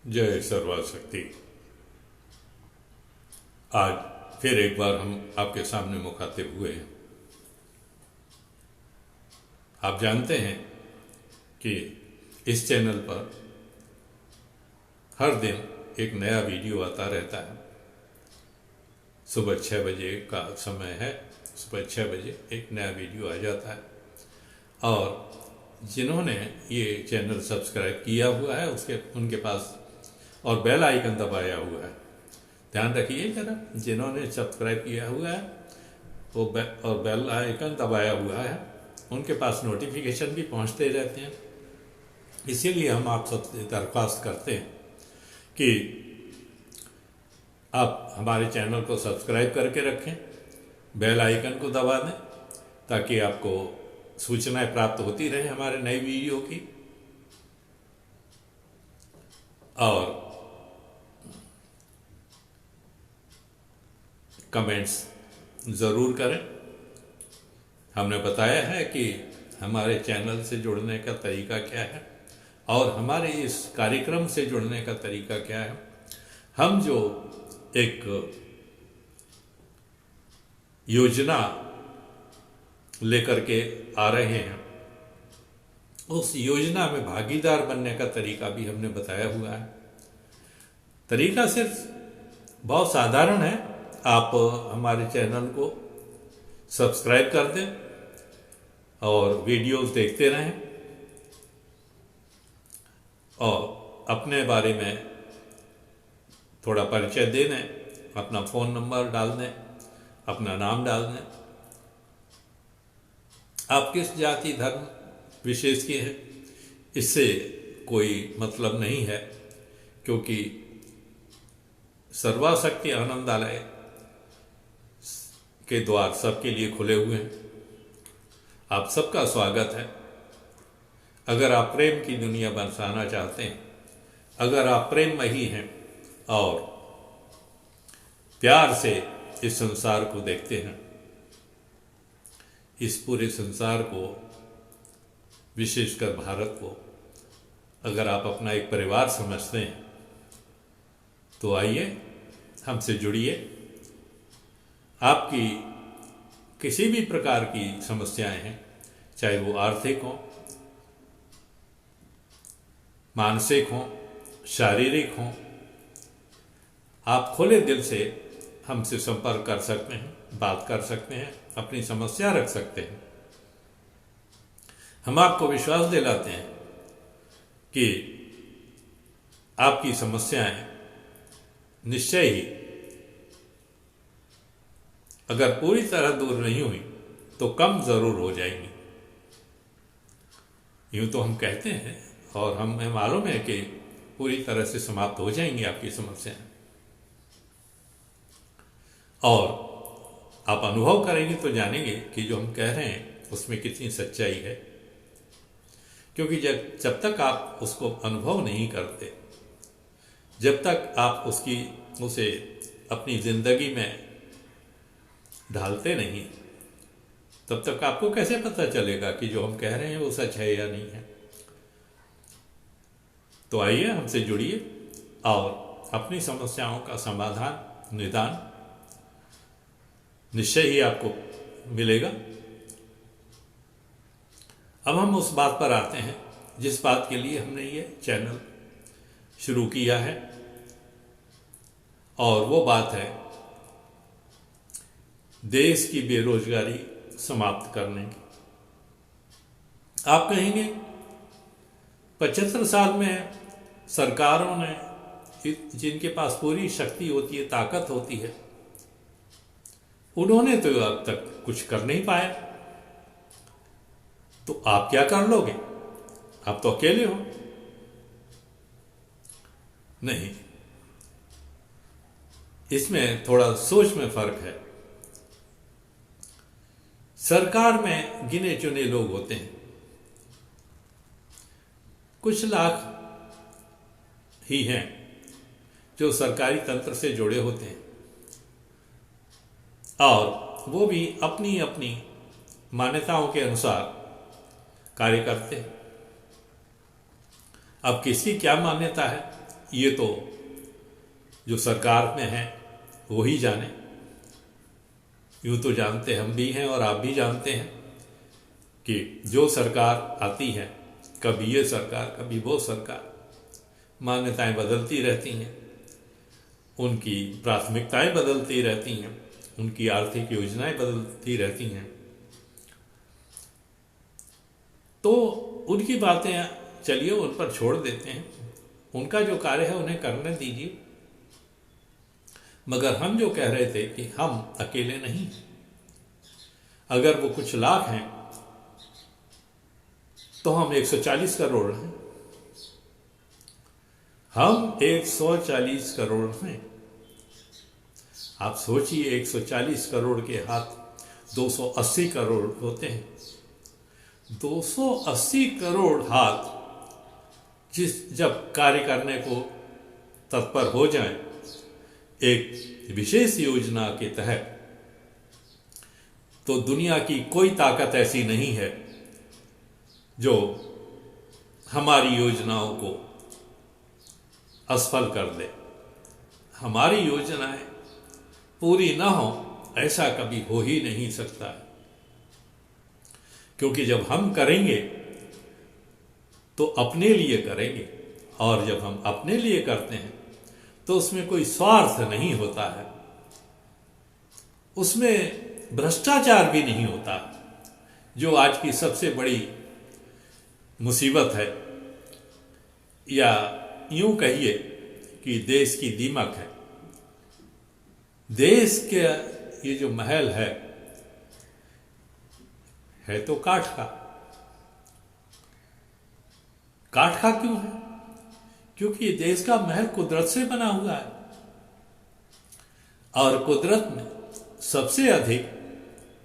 जय सर्वशक्ति। आज फिर एक बार हम आपके सामने मुखातिब हुए हैं। आप जानते हैं कि इस चैनल पर हर दिन एक नया वीडियो आता रहता है। सुबह 6 बजे का समय है, सुबह 6 बजे एक नया वीडियो आ जाता है। और जिन्होंने ये चैनल सब्सक्राइब किया हुआ है उनके पास और बेल आइकन दबाया हुआ है, ध्यान रखिए जरा, जिन्होंने सब्सक्राइब किया हुआ है वो और बेल आइकन दबाया हुआ है उनके पास नोटिफिकेशन भी पहुंचते रहते हैं। इसीलिए हम आप सबसे दरख्वास्त करते हैं कि आप हमारे चैनल को सब्सक्राइब करके रखें, बेल आइकन को दबा दें ताकि आपको सूचनाएं प्राप्त होती रहे हमारे नए वीडियो की। और कमेंट्स ज़रूर करें। हमने बताया है कि हमारे चैनल से जुड़ने का तरीका क्या है और हमारे इस कार्यक्रम से जुड़ने का तरीका क्या है। हम जो एक योजना लेकर के आ रहे हैं उस योजना में भागीदार बनने का तरीका भी हमने बताया हुआ है। तरीका सिर्फ बहुत साधारण है, आप हमारे चैनल को सब्सक्राइब कर दें और वीडियोस देखते रहें और अपने बारे में थोड़ा परिचय दे दें, अपना फ़ोन नंबर डाल दें, अपना नाम डाल दें, आप किस जाति धर्म विशेष के हैं इससे कोई मतलब नहीं है, क्योंकि सर्वशक्ति आनंदालय के द्वार सबके लिए खुले हुए हैं। आप सबका स्वागत है। अगर आप प्रेम की दुनिया बसाना चाहते हैं, अगर आप प्रेममयी हैं और प्यार से इस संसार को देखते हैं, इस पूरे संसार को, विशेषकर भारत को अगर आप अपना एक परिवार समझते हैं तो आइए हमसे जुड़िए। आपकी किसी भी प्रकार की समस्याएं हैं, चाहे वो आर्थिक हों, मानसिक हों, शारीरिक हों, आप खुले दिल से हमसे संपर्क कर सकते हैं, बात कर सकते हैं, अपनी समस्या रख सकते हैं। हम आपको विश्वास दिलाते हैं कि आपकी समस्याएं निश्चय ही अगर पूरी तरह दूर नहीं हुई तो कम जरूर हो जाएंगी। यूं तो हम कहते हैं और हमें मालूम है कि पूरी तरह से समाप्त हो जाएंगी आपकी समस्याएं, और आप अनुभव करेंगे तो जानेंगे कि जो हम कह रहे हैं उसमें कितनी सच्चाई है। क्योंकि जब तक आप उसको अनुभव नहीं करते, जब तक आप उसे अपनी जिंदगी में ढालते नहीं, तब तक आपको कैसे पता चलेगा कि जो हम कह रहे हैं वो सच है या नहीं है। तो आइए हमसे जुड़िए और अपनी समस्याओं का समाधान, निदान निश्चय ही आपको मिलेगा। अब हम उस बात पर आते हैं जिस बात के लिए हमने ये चैनल शुरू किया है, और वो बात है देश की बेरोजगारी समाप्त करने की। आप कहेंगे 75 साल में सरकारों ने, जिनके पास पूरी शक्ति होती है, ताकत होती है, उन्होंने तो अब तक कुछ कर नहीं पाया, तो आप क्या कर लोगे? आप तो अकेले हो। नहीं, इसमें थोड़ा सोच में फर्क है। सरकार में गिने चुने लोग होते हैं, कुछ लाख ही हैं जो सरकारी तंत्र से जुड़े होते हैं, और वो भी अपनी अपनी मान्यताओं के अनुसार कार्य करते हैं। अब किसकी क्या मान्यता है ये तो जो सरकार में है वो ही जाने। यूँ तो जानते हम भी हैं और आप भी जानते हैं कि जो सरकार आती है, कभी ये सरकार कभी वो सरकार, मान्यताएं बदलती रहती हैं, उनकी प्राथमिकताएं बदलती रहती हैं, उनकी आर्थिक योजनाएं बदलती रहती हैं। तो उनकी बातें चलिए उन पर छोड़ देते हैं, उनका जो कार्य है उन्हें करने दीजिए। मगर हम जो कह रहे थे कि हम अकेले नहीं, अगर वो कुछ लाख हैं तो हम 140 करोड़ हैं, हम 140 करोड़ हैं। आप सोचिए 140 करोड़ के हाथ 280 करोड़ होते हैं। 280 करोड़ हाथ जब कार्य करने को तत्पर हो जाएं एक विशेष योजना के तहत, तो दुनिया की कोई ताकत ऐसी नहीं है जो हमारी योजनाओं को असफल कर दे। हमारी योजनाएं पूरी ना हो ऐसा कभी हो ही नहीं सकता है, क्योंकि जब हम करेंगे तो अपने लिए करेंगे, और जब हम अपने लिए करते हैं तो उसमें कोई स्वार्थ नहीं होता है, उसमें भ्रष्टाचार भी नहीं होता, जो आज की सबसे बड़ी मुसीबत है, या यूं कहिए कि देश की दीमक है। देश के ये जो महल है तो काठ का। काठ का क्यों है? क्योंकि ये देश का महल कुदरत से बना हुआ है, और कुदरत में सबसे अधिक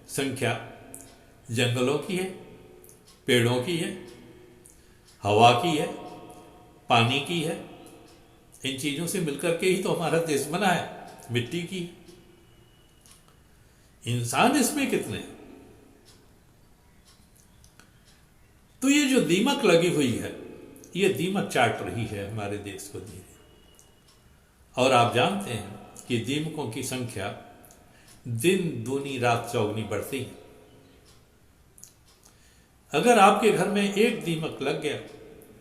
संख्या जंगलों की है, पेड़ों की है, हवा की है, पानी की है। इन चीजों से मिलकर के ही तो हमारा देश बना है, मिट्टी की। इंसान इसमें कितने? तो ये जो दीमक लगी हुई है, ये दीमक चाट रही है हमारे देश को धीरे। और आप जानते हैं कि दीमकों की संख्या दिन दूनी रात चौगनी बढ़ती है। अगर आपके घर में एक दीमक लग गया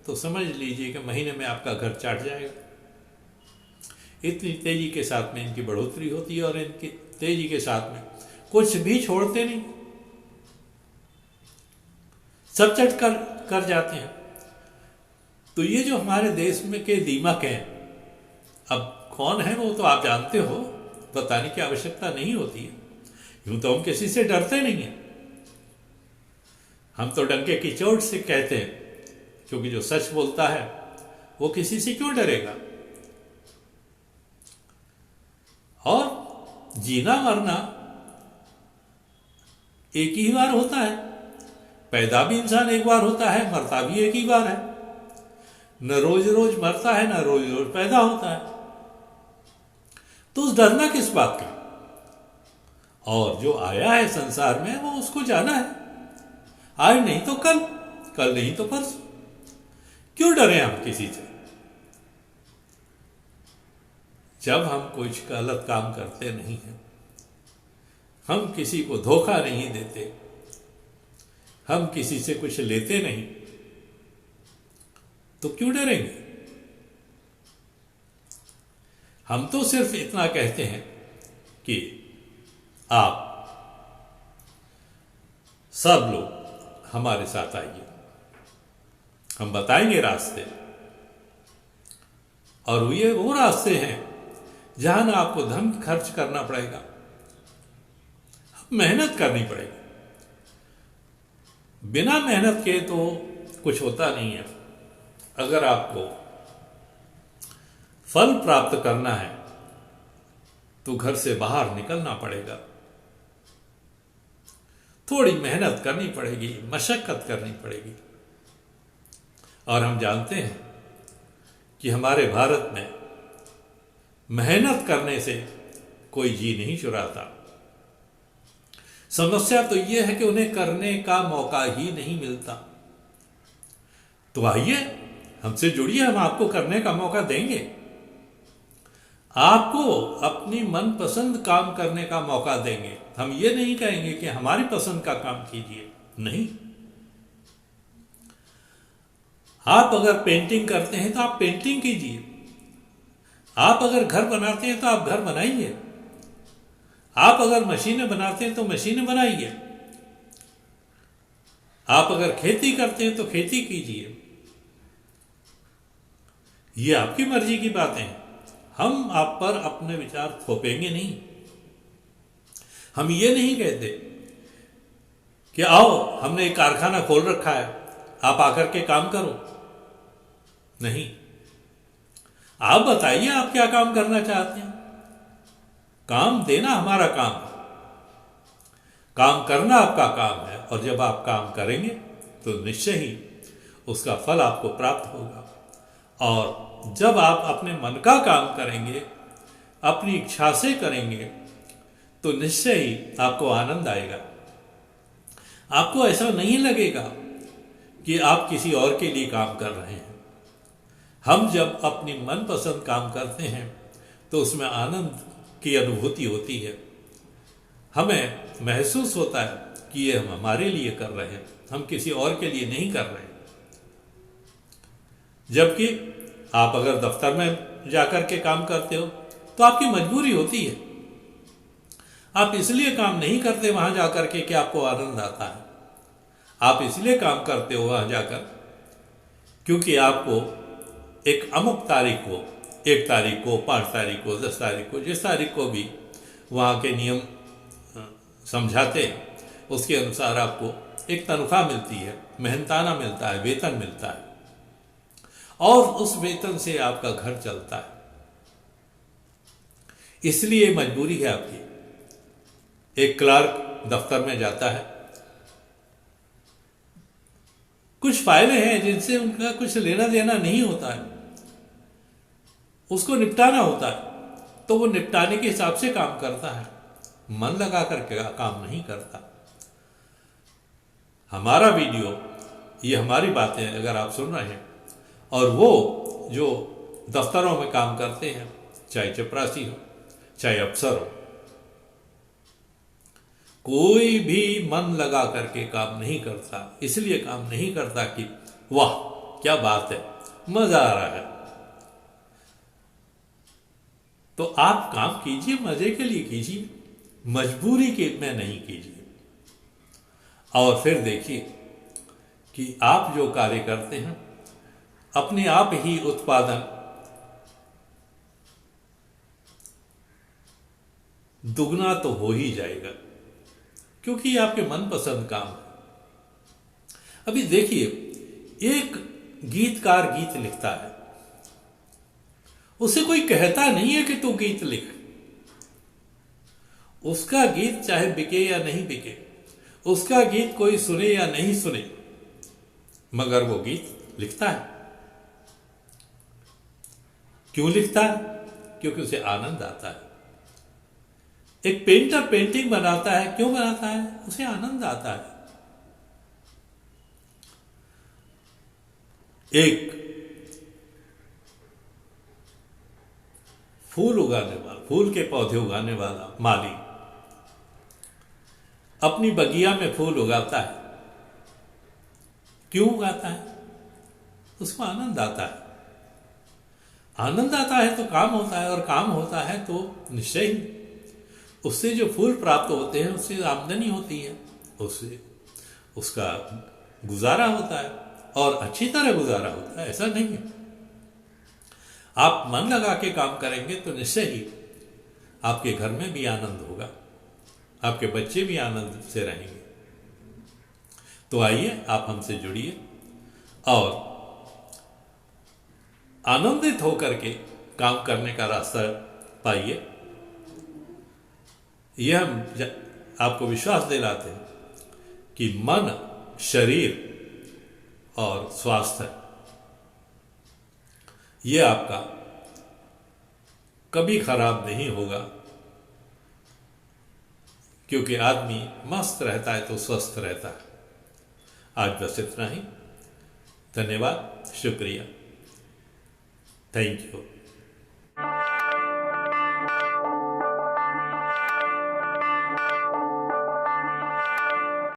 तो समझ लीजिए कि महीने में आपका घर चाट जाएगा। इतनी तेजी के साथ में इनकी बढ़ोतरी होती है, और इनकी तेजी के साथ में कुछ भी छोड़ते नहीं, सब चट कर जाते हैं। तो ये जो हमारे देश में के दीमक हैं, अब कौन है वो तो आप जानते हो, बताने की आवश्यकता नहीं होती है। यूं तो हम किसी से डरते नहीं हैं, हम तो डंके की चोट से कहते हैं, क्योंकि जो सच बोलता है वो किसी से क्यों डरेगा। और जीना मरना एक ही बार होता है, पैदा भी इंसान एक बार होता है, मरता भी एक ही बार है। न रोज रोज मरता है, न रोज रोज पैदा होता है, तो उस डरना किस बात का। और जो आया है संसार में वो उसको जाना है, आज नहीं तो कल, कल नहीं तो परसों। क्यों डरे हम किसी से? जब हम कुछ गलत काम करते नहीं हैं, हम किसी को धोखा नहीं देते, हम किसी से कुछ लेते नहीं, तो क्यों डरेंगे? हम तो सिर्फ इतना कहते हैं कि आप सब लोग हमारे साथ आइए, हम बताएंगे रास्ते, और ये वो रास्ते हैं जहां ना आपको धन खर्च करना पड़ेगा, मेहनत करनी पड़ेगी। बिना मेहनत के तो कुछ होता नहीं है। अगर आपको फल प्राप्त करना है तो घर से बाहर निकलना पड़ेगा, थोड़ी मेहनत करनी पड़ेगी, मशक्कत करनी पड़ेगी। और हम जानते हैं कि हमारे भारत में मेहनत करने से कोई जी नहीं चुराता। समस्या तो यह है कि उन्हें करने का मौका ही नहीं मिलता। तो आइए हमसे जुड़िए, हम आपको करने का मौका देंगे, आपको अपनी मनपसंद काम करने का मौका देंगे। हम ये नहीं कहेंगे कि हमारी पसंद का काम कीजिए, नहीं। आप अगर पेंटिंग करते हैं तो आप पेंटिंग कीजिए, आप अगर घर बनाते हैं तो आप घर बनाइए, आप अगर मशीनें बनाते हैं तो मशीनें बनाइए, आप अगर खेती करते हैं तो खेती कीजिए। ये आपकी मर्जी की बातें हैं, हम आप पर अपने विचार थोपेंगे नहीं। हम ये नहीं कहते कि आओ हमने एक कारखाना खोल रखा है, आप आकर के काम करो, नहीं। आप बताइए आप क्या काम करना चाहते हैं। काम देना हमारा काम है, काम करना आपका काम है, और जब आप काम करेंगे तो निश्चय ही उसका फल आपको प्राप्त होगा। और जब आप अपने मन का काम करेंगे, अपनी इच्छा से करेंगे, तो निश्चय ही आपको आनंद आएगा। आपको ऐसा नहीं लगेगा कि आप किसी और के लिए काम कर रहे हैं। हम जब अपनी मनपसंद काम करते हैं तो उसमें आनंद की अनुभूति होती है, हमें महसूस होता है कि ये हम हमारे लिए कर रहे हैं, हम किसी और के लिए नहीं कर रहे हैं। जबकि आप अगर दफ्तर में जाकर के काम करते हो तो आपकी मजबूरी होती है, आप इसलिए काम नहीं करते वहां जाकर के कि आपको आनंद आता है, आप इसलिए काम करते हो वहां जाकर क्योंकि आपको एक अमुक तारीख को, 1 तारीख को, 5 तारीख को, 10 तारीख को, जिस तारीख को भी वहाँ के नियम समझाते हैं, उसके अनुसार आपको एक तनख्वाह मिलती है, मेहनताना मिलता है, वेतन मिलता है, और उस वेतन से आपका घर चलता है। इसलिए मजबूरी है आपकी। एक क्लर्क दफ्तर में जाता है, कुछ फाइलें हैं जिनसे उनका कुछ लेना देना नहीं होता है, उसको निपटाना होता है, तो वो निपटाने के हिसाब से काम करता है, मन लगा करके काम नहीं करता। हमारा वीडियो, ये हमारी बातें अगर आप सुन रहे हैं, और वो जो दफ्तरों में काम करते हैं, चाहे चपरासी हो, चाहे अफसर हो, कोई भी मन लगा करके काम नहीं करता। इसलिए काम नहीं करता कि वाह क्या बात है, मजा आ रहा है। तो आप काम कीजिए, मजे के लिए कीजिए, मजबूरी के में नहीं कीजिए। और फिर देखिए कि आप जो कार्य करते हैं अपने आप ही उत्पादन दुगना तो हो ही जाएगा, क्योंकि ये आपके मनपसंद काम है। अभी देखिए, एक गीतकार गीत लिखता है, उसे कोई कहता नहीं है कि तू गीत लिख। उसका गीत चाहे बिके या नहीं बिके, उसका गीत कोई सुने या नहीं सुने, मगर वो गीत लिखता है। क्यों लिखता है? क्योंकि उसे आनंद आता है। एक पेंटर पेंटिंग बनाता है, क्यों बनाता है? उसे आनंद आता है। एक फूल उगाने वाला, फूल के पौधे उगाने वाला माली अपनी बगिया में फूल उगाता है, क्यों उगाता है? उसको आनंद आता है। आनंद आता है तो काम होता है, और काम होता है तो निश्चय ही उससे जो फूल प्राप्त होते हैं उससे आमदनी होती है, उससे उसका गुजारा होता है, और अच्छी तरह गुजारा होता है। ऐसा नहीं है, आप मन लगा के काम करेंगे तो निश्चय ही आपके घर में भी आनंद होगा, आपके बच्चे भी आनंद से रहेंगे। तो आइए आप हमसे जुड़िए और आनंदित होकर के काम करने का रास्ता पाइए। यह हम आपको विश्वास दिलाते हैं कि मन, शरीर और स्वास्थ्य ये आपका कभी खराब नहीं होगा, क्योंकि आदमी मस्त रहता है तो स्वस्थ रहता है। आज बस इतना ही। धन्यवाद, शुक्रिया। Thank you.